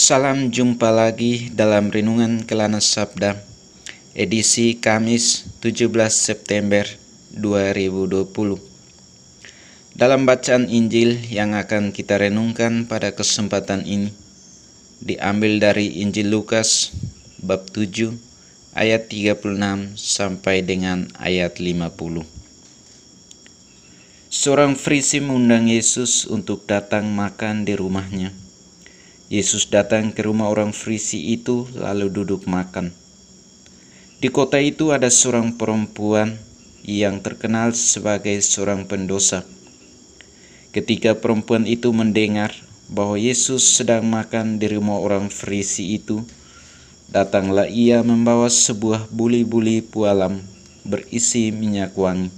Salam jumpa lagi dalam Renungan Kelana Sabda, edisi Kamis 17 September 2020. Dalam bacaan Injil yang akan kita renungkan pada kesempatan ini, diambil dari Injil Lukas bab 7 ayat 36 sampai dengan ayat 50. Seorang Farisi mengundang Yesus untuk datang makan di rumahnya. Yesus datang ke rumah orang Farisi itu lalu duduk makan. Di kota itu ada seorang perempuan yang terkenal sebagai seorang pendosa. Ketika perempuan itu mendengar bahwa Yesus sedang makan di rumah orang Farisi itu, datanglah ia membawa sebuah buli-buli pualam berisi minyak wangi.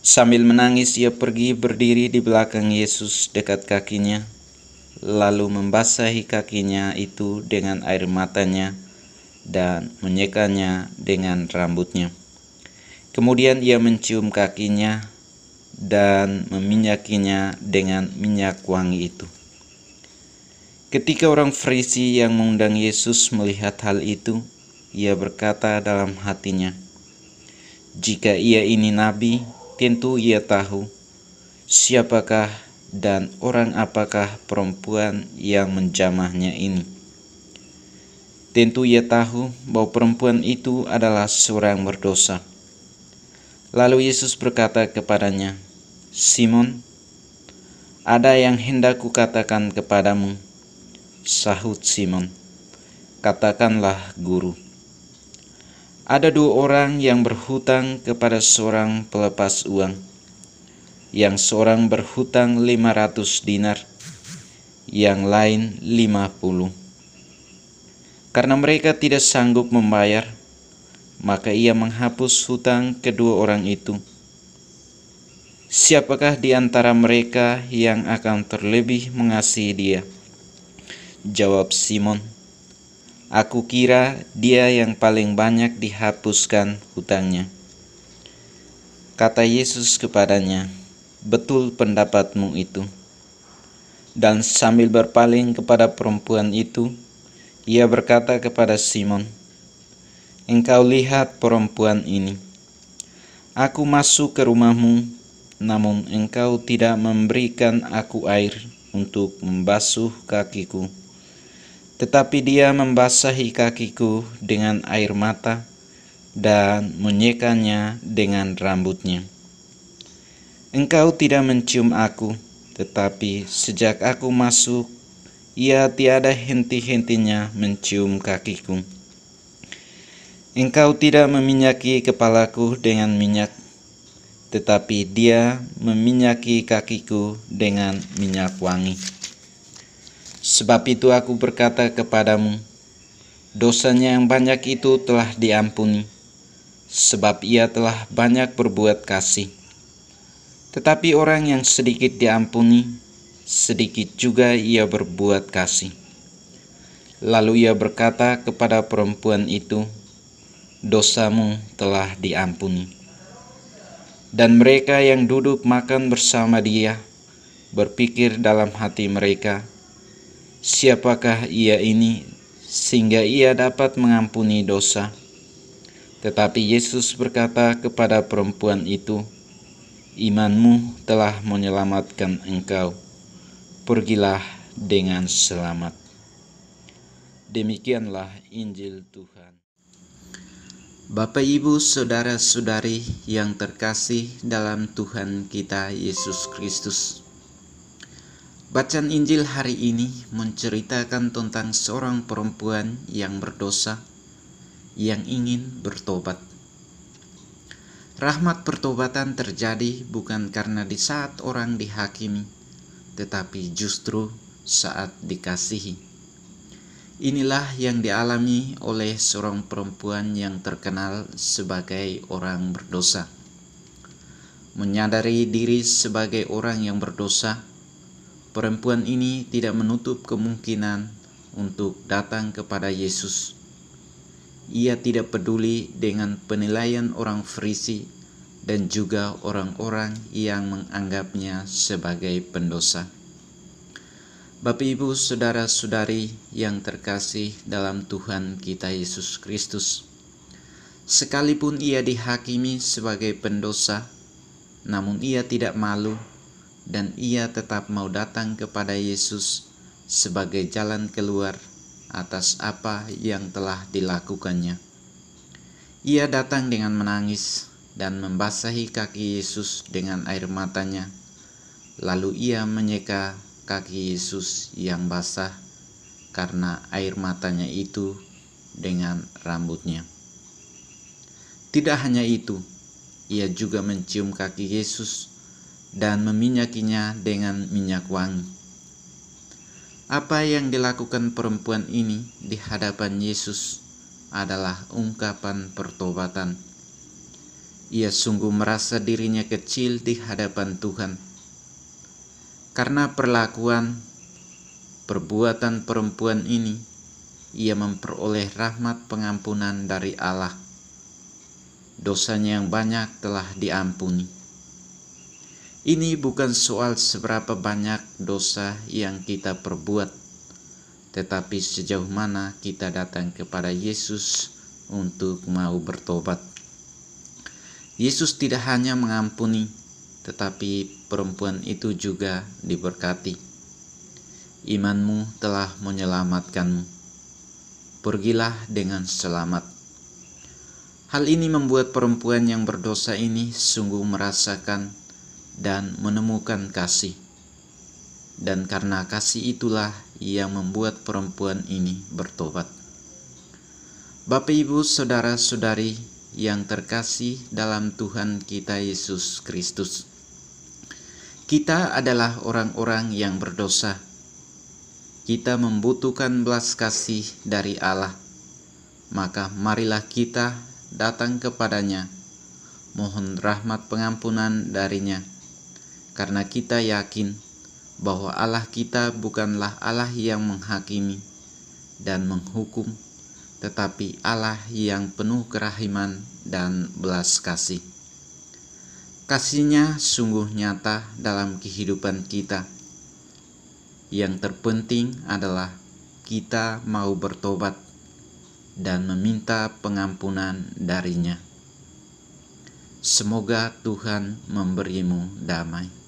Sambil menangis ia pergi berdiri di belakang Yesus dekat kakinya, lalu membasahi kakinya itu dengan air matanya dan menyekanya dengan rambutnya. Kemudian ia mencium kakinya dan meminyakinya dengan minyak wangi itu. Ketika orang Farisi yang mengundang Yesus melihat hal itu, ia berkata dalam hatinya, "Jika ia ini nabi, tentu ia tahu siapakah dan orang apakah perempuan yang menjamahnya ini. Tentu ia tahu bahwa perempuan itu adalah seorang berdosa." Lalu Yesus berkata kepadanya, "Simon, ada yang hendak kukatakan kepadamu." Sahut Simon, "Katakanlah, Guru." Ada dua orang yang berhutang kepada seorang pelepas uang. Yang seorang berhutang 500 dinar, yang lain 50. Karena mereka tidak sanggup membayar, maka ia menghapus hutang kedua orang itu. "Siapakah di antara mereka yang akan terlebih mengasihi dia?" Jawab Simon, "Aku kira dia yang paling banyak dihapuskan hutangnya." Kata Yesus kepadanya, "Betul pendapatmu itu." Dan sambil berpaling kepada perempuan itu, ia berkata kepada Simon, "Engkau lihat perempuan ini. Aku masuk ke rumahmu, namun engkau tidak memberikan aku air untuk membasuh kakiku. Tetapi dia membasahi kakiku dengan air mata dan menyekanya dengan rambutnya. Engkau tidak mencium aku, tetapi sejak aku masuk, ia tiada henti-hentinya mencium kakiku. Engkau tidak meminyaki kepalaku dengan minyak, tetapi dia meminyaki kakiku dengan minyak wangi. Sebab itu aku berkata kepadamu, dosanya yang banyak itu telah diampuni, sebab ia telah banyak berbuat kasih. Tetapi orang yang sedikit diampuni, sedikit juga ia berbuat kasih." Lalu ia berkata kepada perempuan itu, "Dosamu telah diampuni." Dan mereka yang duduk makan bersama dia berpikir dalam hati mereka, "Siapakah ia ini sehingga ia dapat mengampuni dosa?" Tetapi Yesus berkata kepada perempuan itu, "Imanmu telah menyelamatkan engkau. Pergilah dengan selamat." Demikianlah Injil Tuhan. Bapak, Ibu, saudara-saudari yang terkasih dalam Tuhan kita Yesus Kristus. Bacaan Injil hari ini menceritakan tentang seorang perempuan yang berdosa yang ingin bertobat. Rahmat pertobatan terjadi bukan karena di saat orang dihakimi, tetapi justru saat dikasihi. Inilah yang dialami oleh seorang perempuan yang terkenal sebagai orang berdosa. Menyadari diri sebagai orang yang berdosa, perempuan ini tidak menutup kemungkinan untuk datang kepada Yesus. Ia tidak peduli dengan penilaian orang Farisi dan juga orang-orang yang menganggapnya sebagai pendosa. Bapak, Ibu, saudara-saudari yang terkasih dalam Tuhan kita Yesus Kristus, sekalipun ia dihakimi sebagai pendosa, namun ia tidak malu dan ia tetap mau datang kepada Yesus sebagai jalan keluar atas apa yang telah dilakukannya. Ia datang dengan menangis dan membasahi kaki Yesus dengan air matanya. Lalu ia menyeka kaki Yesus yang basah karena air matanya itu dengan rambutnya. Tidak hanya itu, ia juga mencium kaki Yesus dan meminyakinya dengan minyak wangi. Apa yang dilakukan perempuan ini di hadapan Yesus adalah ungkapan pertobatan. Ia sungguh merasa dirinya kecil di hadapan Tuhan. Karena perbuatan perempuan ini, ia memperoleh rahmat pengampunan dari Allah. Dosanya yang banyak telah diampuni. Ini bukan soal seberapa banyak dosa yang kita perbuat, tetapi sejauh mana kita datang kepada Yesus untuk mau bertobat. Yesus tidak hanya mengampuni, tetapi perempuan itu juga diberkati. Imanmu telah menyelamatkanmu. Pergilah dengan selamat. Hal ini membuat perempuan yang berdosa ini sungguh merasakan dan menemukan kasih. Dan karena kasih itulah yang membuat perempuan ini bertobat. Bapak, Ibu, saudara-saudari yang terkasih dalam Tuhan kita Yesus Kristus, kita adalah orang-orang yang berdosa. Kita membutuhkan belas kasih dari Allah. Maka marilah kita datang kepadanya, mohon rahmat pengampunan darinya, karena kita yakin bahwa Allah kita bukanlah Allah yang menghakimi dan menghukum, tetapi Allah yang penuh kerahiman dan belas kasih. Kasih-Nya sungguh nyata dalam kehidupan kita. Yang terpenting adalah kita mau bertobat dan meminta pengampunan darinya. Semoga Tuhan memberimu damai.